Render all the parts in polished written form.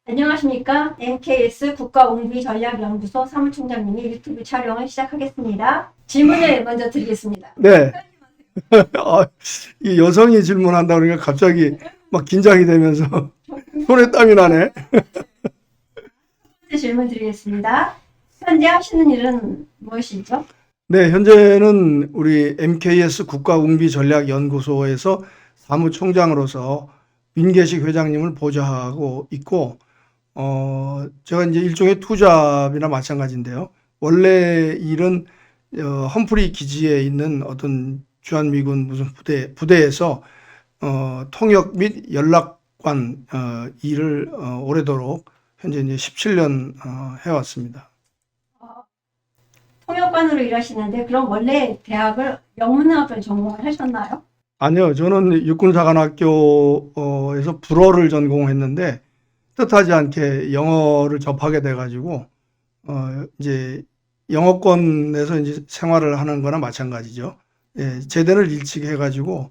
안녕하십니까. MKS 국가옹비전략연구소 사무총장님이 유튜브 촬영을 시작하겠습니다. 질문을 먼저 드리겠습니다. 네. 이 여성이 질문한다 그러니까 갑자기 막 긴장이 되면서 손에 땀이 나네. 질문 드리겠습니다. 현재 하시는 일은 무엇이죠? 네, 현재는 우리 MKS 국가웅비전략연구소에서 사무총장으로서 민계식 회장님을 보좌하고 있고, 제가 이제 일종의 투잡이나 마찬가지인데요. 원래 일은 험프리 기지에 있는 어떤 주한미군 무슨 부대에서 통역 및 연락관 일을 오래도록 현재 이제 17년 해왔습니다. 통역관으로 일하시는데 그럼 원래 대학을 영문학을 전공을 하셨나요? 아니요, 저는 육군사관학교에서 불어를 전공했는데 뜻하지 않게 영어를 접하게 돼가지고 이제 영어권에서 이제 생활을 하는 거나 마찬가지죠. 예, 제대를 일찍 해가지고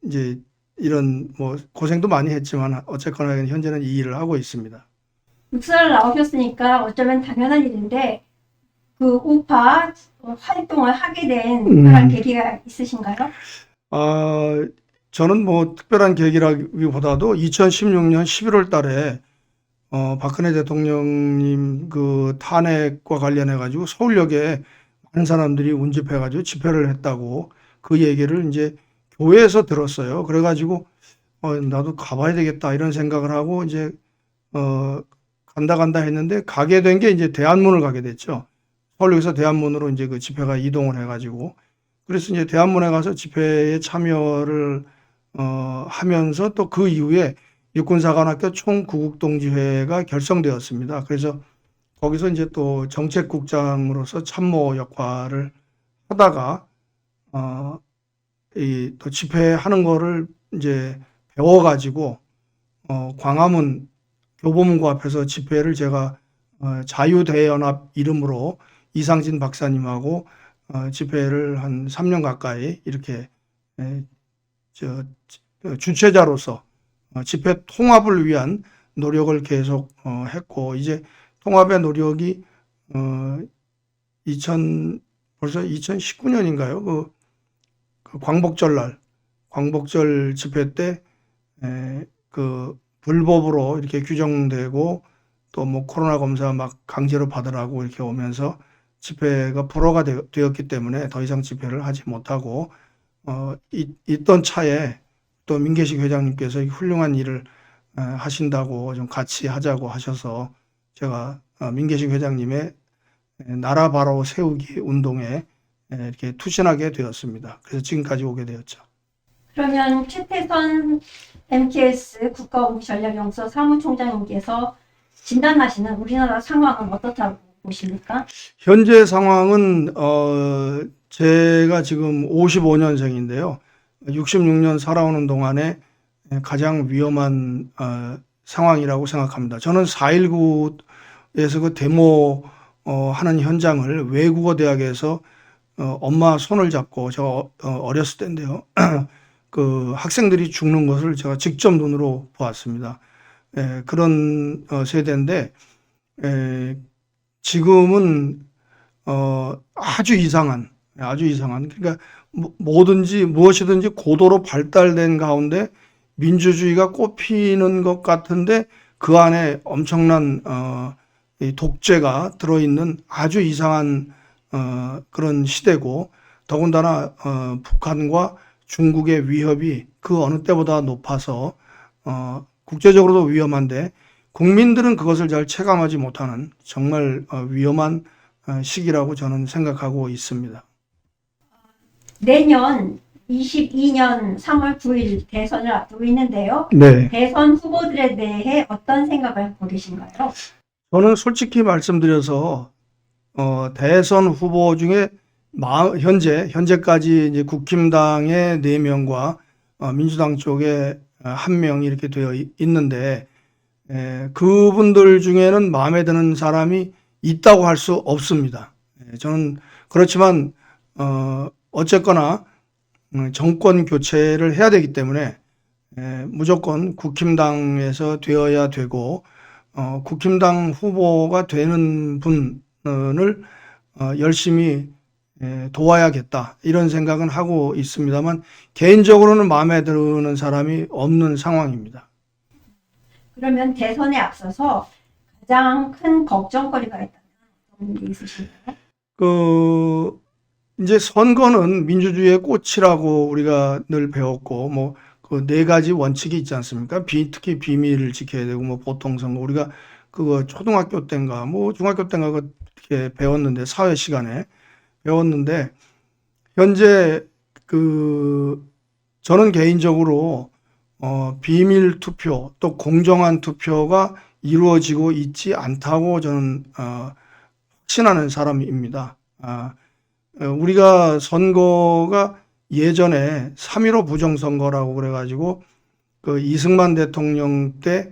이제 이런 뭐 고생도 많이 했지만 어쨌거나 현재는 이 일을 하고 있습니다. 육사를 나오셨으니까 어쩌면 당연한 일인데 그 우파 활동을 하게 된 특별한 계기가 있으신가요? 저는 뭐 특별한 계기라기보다도 2016년 11월 달에 박근혜 대통령님 그 탄핵과 관련해 가지고 서울역에 많은 사람들이 운집해 가지고 집회를 했다고 그 얘기를 이제 교회에서 들었어요. 그래 가지고 나도 가봐야 되겠다 이런 생각을 하고 이제 간다 했는데 가게 된 게 이제 대한문을 가게 됐죠. 서울역에서 대한문으로 이제 그 집회가 이동을 해 가지고 그래서 이제 대한문에 가서 집회에 참여를 하면서 또 그 이후에 육군사관학교 총구국동지회가 결성되었습니다. 그래서 거기서 이제 또 정책국장으로서 참모 역할을 하다가 이 또 집회하는 거를 이제 배워가지고 광화문 교보문고 앞에서 집회를 제가 자유대연합 이름으로 이상진 박사님하고 집회를 한 3년 가까이 이렇게 주최자로서 집회 통합을 위한 노력을 계속 했고 이제 통합의 노력이 벌써 2019년인가요? 그 광복절 집회 때 그 불법으로 이렇게 규정되고 또 뭐 코로나 검사 막 강제로 받으라고 이렇게 오면서 집회가 불허가 되었기 때문에 더 이상 집회를 하지 못하고 있던 차에 또 민계식 회장님께서 훌륭한 일을 하신다고 좀 같이 하자고 하셔서 제가 민계식 회장님의 나라 바로 세우기 운동에 이렇게 투신하게 되었습니다. 그래서 지금까지 오게 되었죠. 그러면 최태선 MKS 국가옹비전략연구소 사무총장님께서 진단하시는 우리나라 상황은 어떻다고 보십니까? 현재 상황은 제가 지금 55년생인데요. 66년 살아오는 동안에 가장 위험한 상황이라고 생각합니다. 저는 4.19에서 그 데모 하는 현장을 외국어 대학에서 엄마 손을 잡고 제가 어렸을 때인데요. 그 학생들이 죽는 것을 제가 직접 눈으로 보았습니다. 그런 세대인데 지금은 아주 이상한 그러니까 무엇이든지 고도로 발달된 가운데 민주주의가 꽃피는 것 같은데 그 안에 엄청난 이 독재가 들어있는 아주 이상한 그런 시대고 더군다나 북한과 중국의 위협이 그 어느 때보다 높아서 국제적으로도 위험한데 국민들은 그것을 잘 체감하지 못하는 정말 위험한 시기라고 저는 생각하고 있습니다. 내년 22년 3월 9일 대선을 앞두고 있는데요. 네. 대선 후보들에 대해 어떤 생각을 갖고 계신가요? 저는 솔직히 말씀드려서 대선 후보 중에 현재까지 이제 국힘당의 4명과 민주당 쪽에 1명이 이렇게 되어 있는데 그분들 중에는 마음에 드는 사람이 있다고 할 수 없습니다. 저는 그렇지만 어쨌거나 정권 교체를 해야 되기 때문에 무조건 국힘당에서 되어야 되고 국힘당 후보가 되는 분을 열심히 도와야겠다 이런 생각은 하고 있습니다만 개인적으로는 마음에 드는 사람이 없는 상황입니다. 그러면 대선에 앞서서 가장 큰 걱정거리가 있다면 어떤 게 있으신가요? 이제 선거는 민주주의의 꽃이라고 우리가 늘 배웠고 뭐 그 네 가지 원칙이 있지 않습니까? 특히 비밀을 지켜야 되고 뭐 보통 선거 우리가 그거 초등학교 때인가 뭐 중학교 때인가 그렇게 배웠는데 사회 시간에 배웠는데 현재 저는 개인적으로 비밀 투표 또 공정한 투표가 이루어지고 있지 않다고 저는 확신하는 사람입니다. 우리가 선거가 예전에 3.15 부정선거라고 그래가지고 이승만 대통령 때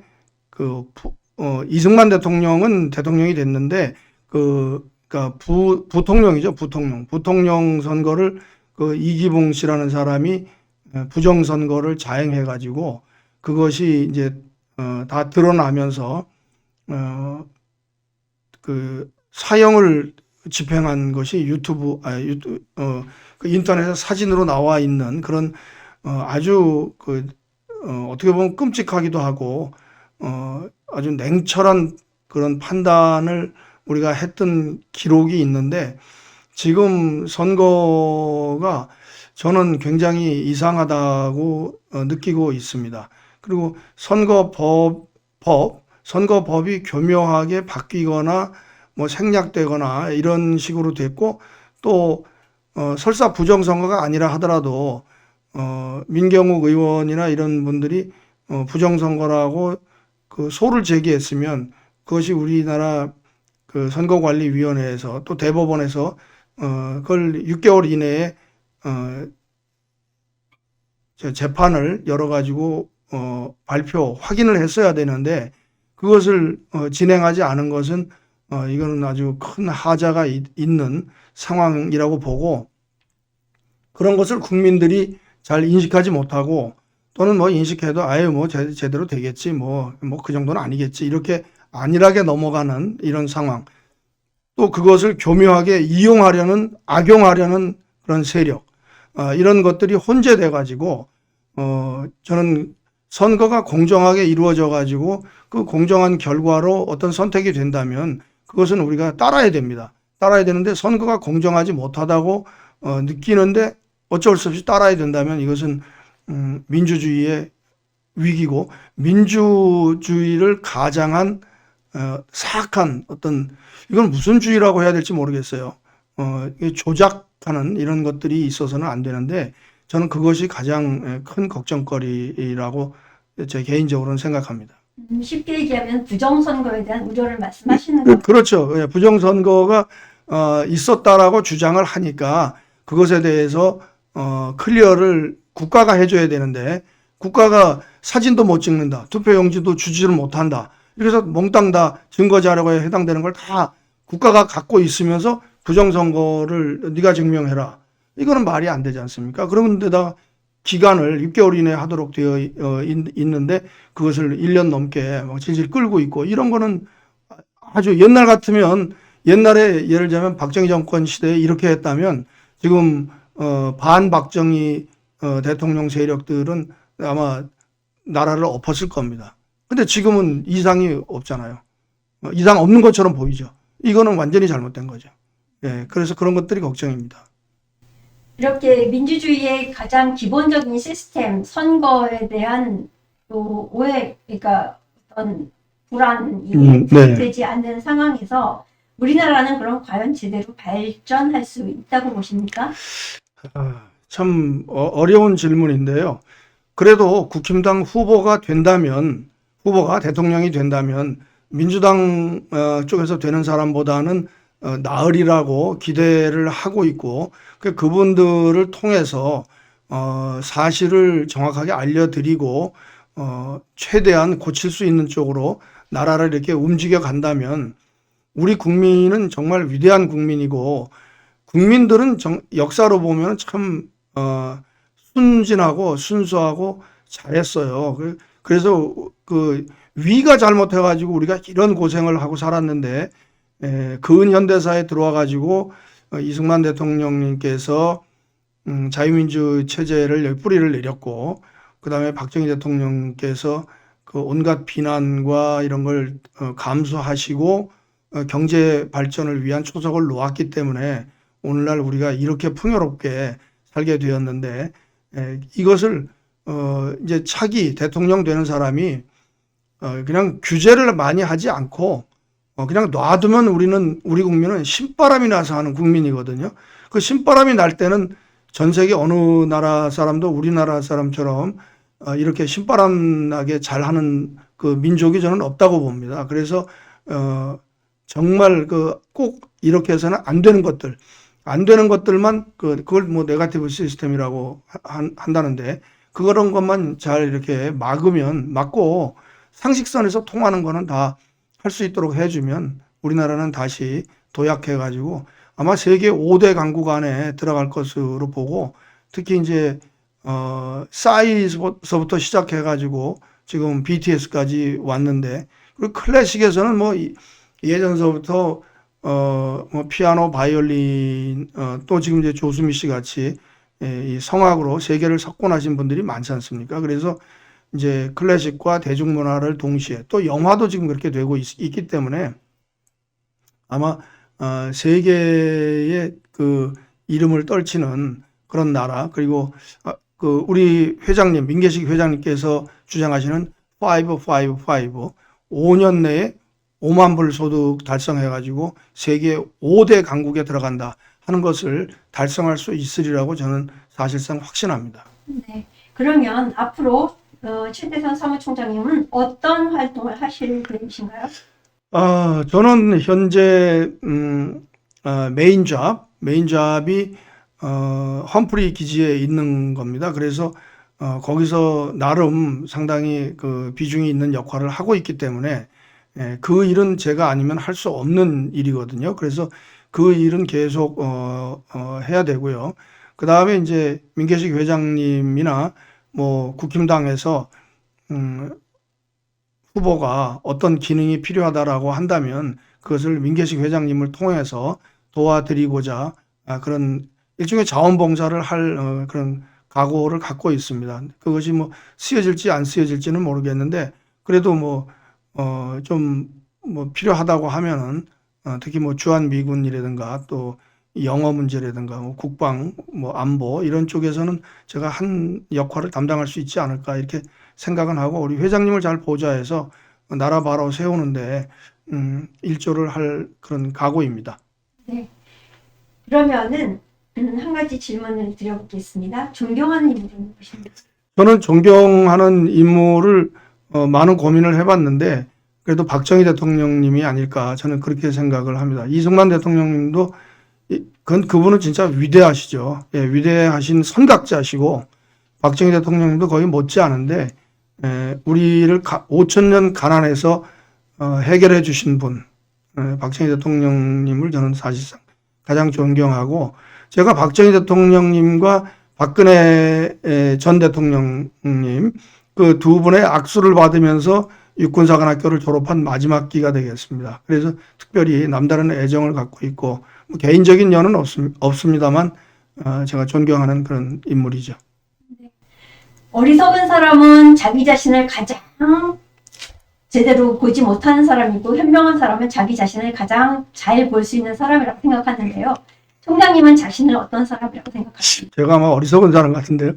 이승만 대통령은 대통령이 됐는데 그러니까 부통령이죠. 부통령 선거를 이기붕 씨라는 사람이 부정선거를 자행해가지고 그것이 이제 다 드러나면서 사형을 집행한 것이 그 인터넷에 사진으로 나와 있는 그런 아주 어떻게 보면 끔찍하기도 하고 아주 냉철한 그런 판단을 우리가 했던 기록이 있는데 지금 선거가 저는 굉장히 이상하다고 느끼고 있습니다. 그리고 선거법이 교묘하게 바뀌거나 뭐 생략되거나 이런 식으로 됐고 또 설사 부정선거가 아니라 하더라도 민경욱 의원이나 이런 분들이 부정선거라고 소를 제기했으면 그것이 우리나라 선거관리위원회에서 또 대법원에서 그걸 6개월 이내에 재판을 열어가지고 확인을 했어야 되는데 그것을 진행하지 않은 것은 이거는 아주 큰 하자가 있는 상황이라고 보고 그런 것을 국민들이 잘 인식하지 못하고 또는 뭐 인식해도 아예 뭐 제대로 되겠지 뭐 그 정도는 아니겠지 이렇게 안일하게 넘어가는 이런 상황 또 그것을 교묘하게 악용하려는 그런 세력 이런 것들이 혼재돼 가지고 저는 선거가 공정하게 이루어져 가지고 그 공정한 결과로 어떤 선택이 된다면 그것은 우리가 따라야 됩니다. 따라야 되는데 선거가 공정하지 못하다고 느끼는데 어쩔 수 없이 따라야 된다면 이것은 민주주의의 위기고 민주주의를 가장한 사악한 이건 무슨 주의라고 해야 될지 모르겠어요. 조작하는 이런 것들이 있어서는 안 되는데 저는 그것이 가장 큰 걱정거리라고 제 개인적으로는 생각합니다. 쉽게 얘기하면 부정선거에 대한 우려를 말씀하시는 거죠. 그렇죠. 부정선거가 있었다라고 주장을 하니까 그것에 대해서 클리어를 국가가 해줘야 되는데 국가가 사진도 못 찍는다. 투표용지도 주지를 못한다. 그래서 몽땅 다 증거자료에 해당되는 걸 다 국가가 갖고 있으면서 부정선거를 네가 증명해라. 이거는 말이 안 되지 않습니까? 그런데다 기간을 6개월 이내에 하도록 되어 있는데 그것을 1년 넘게 막 질질 끌고 있고 이런 거는 아주 옛날 같으면 옛날에 예를 들자면 박정희 정권 시대에 이렇게 했다면 지금 반박정희 대통령 세력들은 아마 나라를 엎었을 겁니다. 근데 지금은 이상이 없잖아요. 이상 없는 것처럼 보이죠. 이거는 완전히 잘못된 거죠. 예, 그래서 그런 것들이 걱정입니다. 이렇게 민주주의의 가장 기본적인 시스템, 선거에 대한 또 오해, 그러니까 어떤 불안이 되지 않는 상황에서 우리나라는 그럼 과연 제대로 발전할 수 있다고 보십니까? 참 어려운 질문인데요. 그래도 국힘당 후보가 대통령이 된다면 민주당 쪽에서 되는 사람보다는 나으리라고 기대를 하고 있고 그분들을 통해서 사실을 정확하게 알려드리고 최대한 고칠 수 있는 쪽으로 나라를 이렇게 움직여 간다면 우리 국민은 정말 위대한 국민이고 국민들은 역사로 보면 참 순진하고 순수하고 잘했어요. 그래서 그 위가 잘못해가지고 우리가 이런 고생을 하고 살았는데, 근현대사에 들어와가지고 이승만 대통령님께서 자유민주 체제를 여기 뿌리를 내렸고, 그 다음에 박정희 대통령께서 그 온갖 비난과 이런 걸 감수하시고 경제 발전을 위한 초석을 놓았기 때문에 오늘날 우리가 이렇게 풍요롭게 살게 되었는데, 이것을 이제 차기 대통령 되는 사람이 그냥 규제를 많이 하지 않고 그냥 놔두면 우리 국민은 신바람이 나서 하는 국민이거든요. 그 신바람이 날 때는 전 세계 어느 나라 사람도 우리나라 사람처럼 이렇게 신바람 나게 잘하는 그 민족이 저는 없다고 봅니다. 그래서 정말 꼭 이렇게 해서는 안 되는 것들만 그걸 뭐 네거티브 시스템이라고 한다는데, 그런 것만 잘 이렇게 막고 상식선에서 통하는 거는 다 할 수 있도록 해주면 우리나라는 다시 도약해가지고 아마 세계 5대 강국 안에 들어갈 것으로 보고, 특히 이제 싸이서부터 시작해가지고 지금 BTS까지 왔는데, 그리고 클래식에서는 뭐 예전서부터 뭐 피아노, 바이올린, 또 지금 이제 조수미 씨 같이 이 성악으로 세계를 석권하신 분들이 많지 않습니까? 그래서 이제 클래식과 대중문화를 동시에, 또 영화도 지금 그렇게 되고 있기 때문에 아마 세계의 그 이름을 떨치는 그런 나라, 그리고 그 우리 회장님, 민계식 회장님께서 주장하시는 5년 내에 5만 불 소득 달성해가지고 세계 5대 강국에 들어간다 하는 것을 달성할 수 있으리라고 저는 사실상 확신합니다. 네. 그러면 앞으로 최대선 사무총장님은 어떤 활동을 하실 계획이신가요? 저는 현재 메인 잡이 험프리 기지에 있는 겁니다. 그래서 거기서 나름 상당히 그 비중이 있는 역할을 하고 있기 때문에 그 일은 제가 아니면 할 수 없는 일이거든요. 그래서 그 일은 계속 해야 되고요. 그 다음에 이제 민계식 회장님이나 뭐 국힘당에서 후보가 어떤 기능이 필요하다라고 한다면 그것을 민계식 회장님을 통해서 도와드리고자 그런 일종의 자원봉사를 할 그런 각오를 갖고 있습니다. 그것이 뭐 쓰여질지 안 쓰여질지는 모르겠는데, 그래도 좀 필요하다고 하면은 특히 뭐 주한미군이라든가 또 영어 문제라든가 뭐 국방, 뭐 안보 이런 쪽에서는 제가 한 역할을 담당할 수 있지 않을까 이렇게 생각은 하고, 우리 회장님을 잘 보좌해서 나라 바로 세우는데 일조를 할 그런 각오입니다. 네. 그러면은 한 가지 질문을 드려보겠습니다. 존경하는 인물은 누구십니까? 저는 존경하는 인물을 많은 고민을 해봤는데 그래도 박정희 대통령님이 아닐까 저는 그렇게 생각을 합니다. 이승만 대통령님도 그분은 진짜 위대하시죠. 예, 위대하신 선각자시고 박정희 대통령님도 거의 못지않은데 우리를 5,000년 가난에서 해결해 주신 분, 박정희 대통령님을 저는 사실상 가장 존경하고, 제가 박정희 대통령님과 박근혜 전 대통령님 그 두 분의 악수를 받으면서 육군사관학교를 졸업한 마지막 기가 되겠습니다. 그래서 특별히 남다른 애정을 갖고 있고, 뭐 개인적인 연은 없습니다만 제가 존경하는 그런 인물이죠. 어리석은 사람은 자기 자신을 가장 제대로 보지 못하는 사람이고, 현명한 사람은 자기 자신을 가장 잘 볼 수 있는 사람이라고 생각하는데요. 총장님은 자신을 어떤 사람이라고 생각하십니까? 제가 아마 어리석은 사람 같은데요.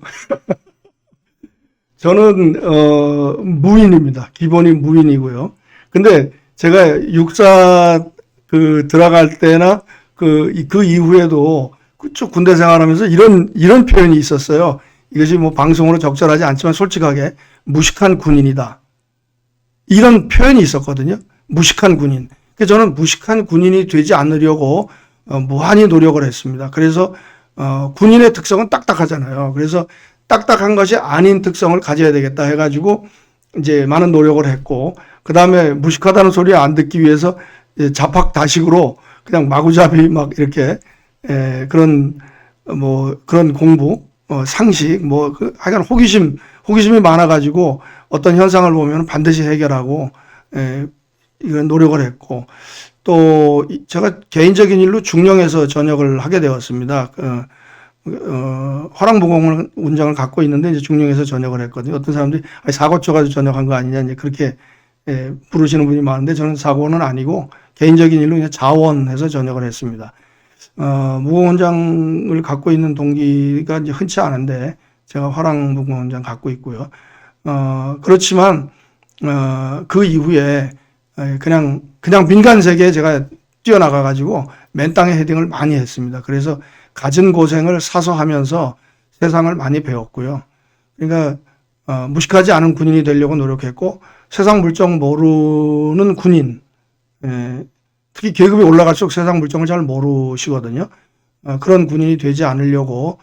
저는 무인입니다. 기본이 무인이고요. 근데 제가 육사 들어갈 때나 그 이후에도 쭉 군대 생활하면서 이런 표현이 있었어요. 이것이 뭐 방송으로 적절하지 않지만 솔직하게 무식한 군인이다. 이런 표현이 있었거든요. 무식한 군인. 그래서 저는 무식한 군인이 되지 않으려고 무한히 노력을 했습니다. 그래서 군인의 특성은 딱딱하잖아요. 그래서 딱딱한 것이 아닌 특성을 가져야 되겠다 해가지고 이제 많은 노력을 했고, 그 다음에 무식하다는 소리 안 듣기 위해서 자팍다식으로 그냥 마구잡이 막 이렇게 그런 공부, 상식, 하여간 호기심이 많아가지고 어떤 현상을 보면 반드시 해결하고, 이런 노력을 했고, 또 제가 개인적인 일로 중령에서 전역을 하게 되었습니다. 화랑무공원장을 갖고 있는데 이제 중령에서 전역을 했거든요. 어떤 사람들이 사고 쳐가지고 전역한 거 아니냐 이제 그렇게 부르시는 분이 많은데 저는 사고는 아니고 개인적인 일로 그냥 자원해서 전역을 했습니다. 무공원장을 갖고 있는 동기가 이제 흔치 않은데 제가 화랑무공원장 갖고 있고요. 그렇지만 그 이후에 그냥 민간 세계에 제가 뛰어나가 가지고 맨 땅에 헤딩을 많이 했습니다. 그래서 갖은 고생을 사서 하면서 세상을 많이 배웠고요. 그러니까 무식하지 않은 군인이 되려고 노력했고 세상 물정 모르는 군인, 특히 계급이 올라갈수록 세상 물정을 잘 모르시거든요. 그런 군인이 되지 않으려고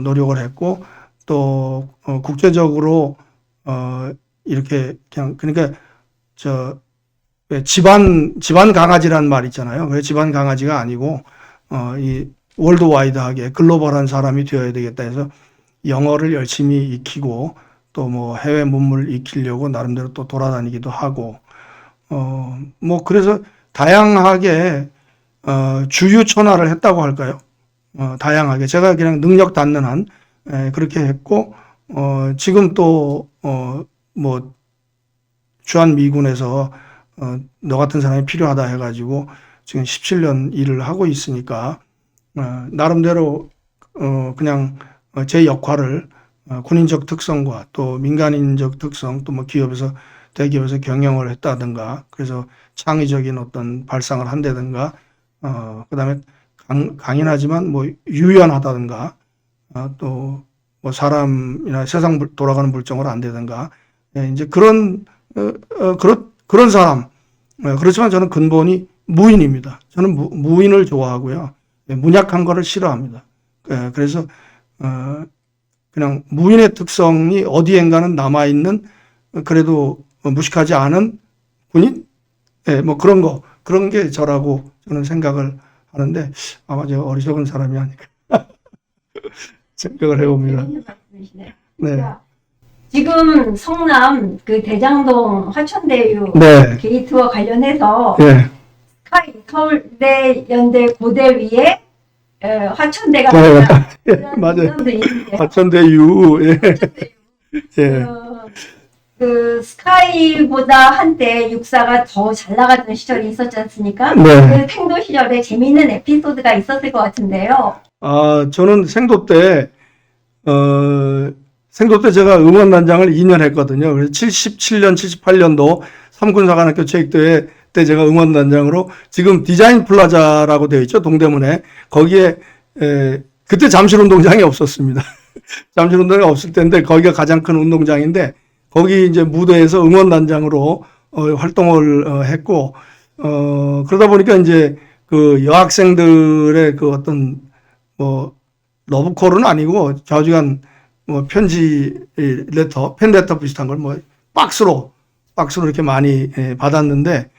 노력을 했고 또 국제적으로 이렇게 그냥 그러니까 집안 강아지란 말 있잖아요. 왜 집안 강아지가 아니고 이 월드와이드하게 글로벌한 사람이 되어야 되겠다 해서 영어를 열심히 익히고 또 뭐 해외 문물 익히려고 나름대로 또 돌아다니기도 하고 뭐 그래서 다양하게 주유천하를 했다고 할까요? 다양하게 제가 그냥 능력 닿는 한 그렇게 했고 지금 또 뭐 주한미군에서 너 같은 사람이 필요하다 해가지고 지금 17년 일을 하고 있으니까 나름대로 그냥 제 역할을 군인적 특성과 또 민간인적 특성 또 뭐 기업에서 대기업에서 경영을 했다든가 그래서 창의적인 어떤 발상을 한다든가 그다음에 강인하지만 뭐 유연하다든가 또 뭐 사람이나 세상 돌아가는 물정을 안 되든가 이제 그런 사람 그렇지만 저는 근본이 무인입니다. 저는 무인을 좋아하고요. 문약한 거를 싫어합니다. 그래서 그냥 무인의 특성이 어디엔가는 남아있는 그래도 무식하지 않은 군인? 뭐 그런 게 저라고 저는 생각을 하는데 아마 제가 어리석은 사람이 아닐까 생각을 해봅니다. 네. 지금 성남 그 대장동 화천대유 네. 게이트와 관련해서 네. 스카이 서울대 연대 고대 위에 화천대가 네. 있다. 맞아요. 그런 있는데요. 화천대유. 예. 예. 그 스카이보다 한때 육사가 더 잘 나가던 시절이 있었지 않습니까? 네. 그 생도 시절에 재미있는 에피소드가 있었을 것 같은데요. 저는 생도 때 제가 응원단장을 2년 했거든요. 그래서 77년, 78년도 삼군사관학교 체육대회 때 제가 응원단장으로 지금 디자인 플라자라고 되어 있죠. 동대문에. 거기에, 그때 잠실운동장이 없었습니다. 잠실운동장이 없을 때인데 거기가 가장 큰 운동장인데 거기 이제 무대에서 응원단장으로 활동을 했고, 그러다 보니까 이제 그 여학생들의 그 어떤 뭐 러브콜은 아니고 좌우지간 뭐 편지 레터, 팬레터 비슷한 걸 뭐 박스로 이렇게 많이 받았는데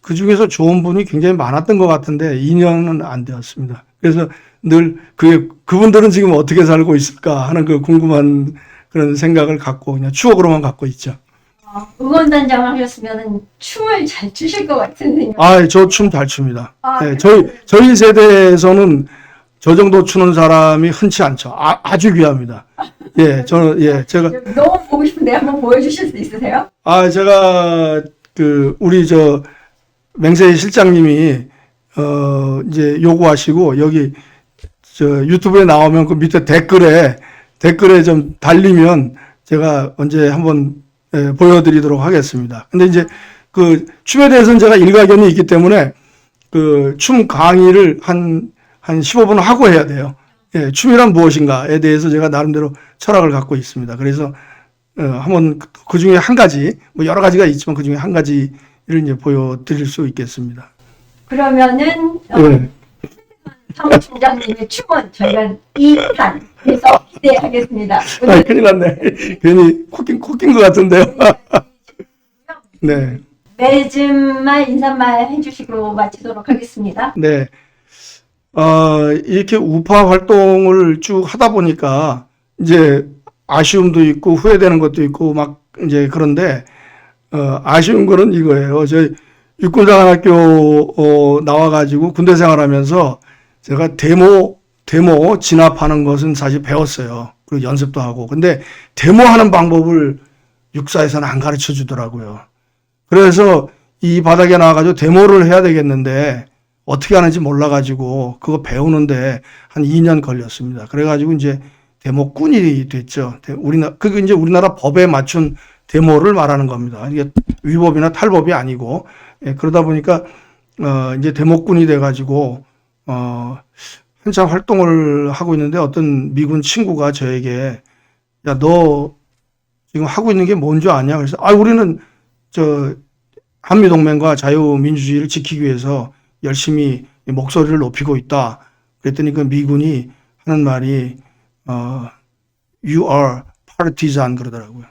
그 중에서 좋은 분이 굉장히 많았던 것 같은데 2년은 안 되었습니다. 그래서 늘 그분들은 지금 어떻게 살고 있을까 하는 그 궁금한 그런 생각을 갖고 그냥 추억으로만 갖고 있죠. 응원단장을 하셨으면 춤을 잘 추실 것 같은데요. 저 춤 잘 춥니다. 아, 네, 저희 세대에서는 저 정도 추는 사람이 흔치 않죠. 아주 귀합니다. 예, 제가 너무 보고 싶은데 한번 보여주실 수 있으세요? 제가 우리 맹세 실장님이 이제 요구하시고 여기 유튜브에 나오면 그 밑에 댓글에 좀 달리면 제가 언제 한번 보여드리도록 하겠습니다. 근데 이제 그 춤에 대해서는 제가 일가견이 있기 때문에 그 춤 강의를 한 15분 하고 해야 돼요. 예, 춤이란 무엇인가에 대해서 제가 나름대로 철학을 갖고 있습니다. 그래서 한번 그 중에 한 가지, 뭐 여러 가지가 있지만 그 중에 한 가지를 이제 보여드릴 수 있겠습니다. 그러면은 네. 사무총장님의 춤은 저희가 2탄에서 기대하겠습니다. 큰일 났네. 괜히 코낀 것 같은데요. 네. 매즈말 인사말 해주시고 마치도록 하겠습니다. 네. 이렇게 우파 활동을 쭉 하다 보니까 이제 아쉬움도 있고 후회되는 것도 있고 막 이제 그런데 아쉬운 거는 이거예요. 저희 육군사관학교 나와가지고 군대 생활하면서 제가 데모 진압하는 것은 사실 배웠어요. 그리고 연습도 하고. 근데 데모하는 방법을 육사에서는 안 가르쳐 주더라고요. 그래서 이 바닥에 나와가지고 데모를 해야 되겠는데 어떻게 하는지 몰라가지고 그거 배우는데 한 2년 걸렸습니다. 그래가지고 이제 데모꾼이 됐죠. 그게 이제 우리나라 법에 맞춘 데모를 말하는 겁니다. 이게 위법이나 탈법이 아니고, 예, 그러다 보니까, 이제 데모꾼이 돼가지고, 한참 활동을 하고 있는데 어떤 미군 친구가 저에게, 야, 너 지금 하고 있는 게 뭔 줄 아냐? 그래서, 우리는 한미동맹과 자유민주주의를 지키기 위해서 열심히 목소리를 높이고 있다. 그랬더니 그 미군이 하는 말이, you are partisan 그러더라고요.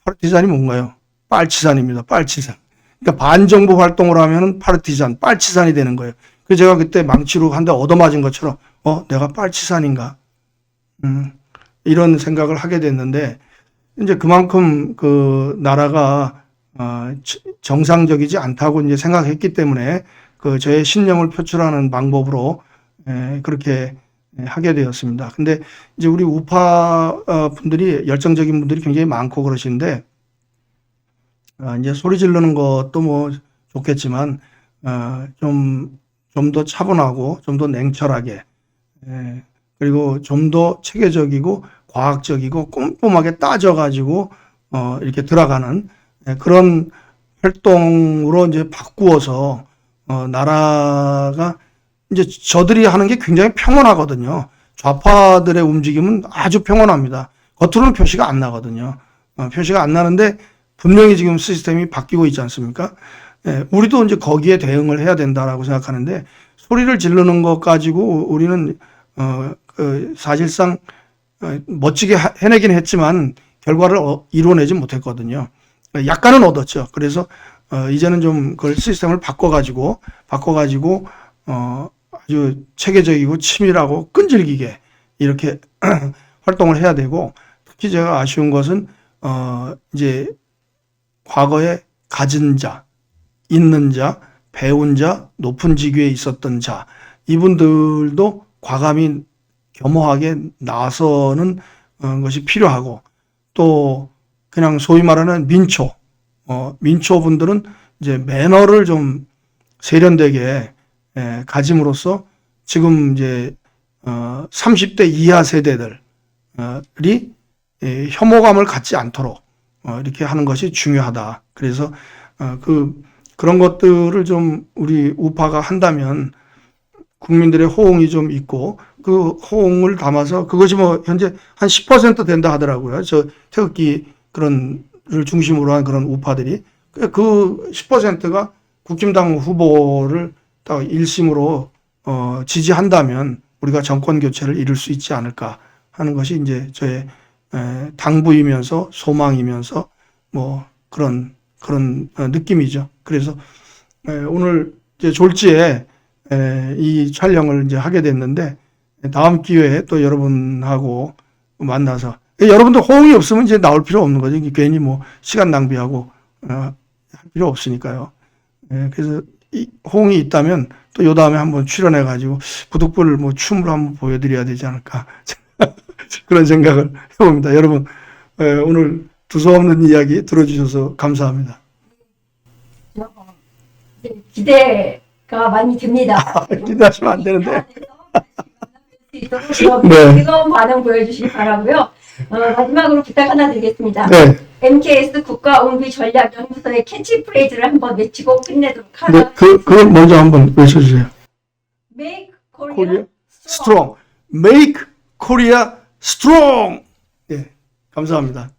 파르티산이 뭔가요? 빨치산입니다. 빨치산. 그러니까 반정부 활동을 하면은 파르티산, 빨치산이 되는 거예요. 그래서 제가 그때 망치로 한 대 얻어맞은 것처럼, 내가 빨치산인가? 이런 생각을 하게 됐는데, 이제 그만큼 그 나라가, 정상적이지 않다고 이제 생각했기 때문에 그 저의 신념을 표출하는 방법으로, 그렇게 하게 되었습니다. 근데 이제 우리 우파 분들이 열정적인 분들이 굉장히 많고 그러시는데 이제 소리 지르는 것도 뭐 좋겠지만 좀 더 차분하고 좀 더 냉철하게 그리고 좀 더 체계적이고 과학적이고 꼼꼼하게 따져가지고 이렇게 들어가는 그런 활동으로 이제 바꾸어서 나라가 이제 저들이 하는 게 굉장히 평온하거든요. 좌파들의 움직임은 아주 평온합니다. 겉으로는 표시가 안 나거든요. 표시가 안 나는데 분명히 지금 시스템이 바뀌고 있지 않습니까? 우리도 이제 거기에 대응을 해야 된다라고 생각하는데 소리를 지르는 것 가지고 우리는 사실상 멋지게 해내긴 했지만 결과를 이루어내지 못했거든요. 약간은 얻었죠. 그래서 이제는 좀 그걸 시스템을 바꿔가지고 아주 체계적이고 치밀하고 끈질기게 이렇게 활동을 해야 되고 특히 제가 아쉬운 것은 이제 과거에 가진 자, 있는 자, 배운 자, 높은 직위에 있었던 자 이분들도 과감히 겸허하게 나서는 것이 필요하고 또 그냥 소위 말하는 민초분들은 이제 매너를 좀 세련되게 가짐으로써 지금 이제 30대 이하 세대들이 혐오감을 갖지 않도록 이렇게 하는 것이 중요하다. 그래서 그런 것들을 좀 우리 우파가 한다면 국민들의 호응이 좀 있고 그 호응을 담아서 그것이 뭐 현재 한 10% 된다 하더라고요. 저 태극기 그런를 중심으로 한 그런 우파들이 그 10%가 국힘당 후보를 딱 일심으로 지지한다면 우리가 정권 교체를 이룰 수 있지 않을까 하는 것이 이제 저의 당부이면서 소망이면서 뭐 그런 느낌이죠. 그래서 오늘 이제 졸지에 이 촬영을 이제 하게 됐는데 다음 기회에 또 여러분하고 만나서 여러분들 호응이 없으면 이제 나올 필요 없는 거죠. 괜히 뭐 시간 낭비하고 할 필요 없으니까요. 그래서 호응이 있다면 또 요 다음에 한번 출연해 가지고 부득불 뭐 춤을 한번 보여드려야 되지 않을까 그런 생각을 해봅니다. 여러분 오늘 두서없는 이야기 들어주셔서 감사합니다. 기대가 많이 됩니다. 기대하시면 안 되는데. 네. 즐거운 반응 보여주시기 바라고요. 마지막으로 부탁 하나 드리겠습니다. 네. MKS 국가옹비전략연구소의 캐치프레이즈를 한번 외치고 끝내도록 네, 하겠습니다. 그걸 먼저 한번 외쳐주세요. Make Korea Korea strong. strong. Make Korea strong. 예, 감사합니다.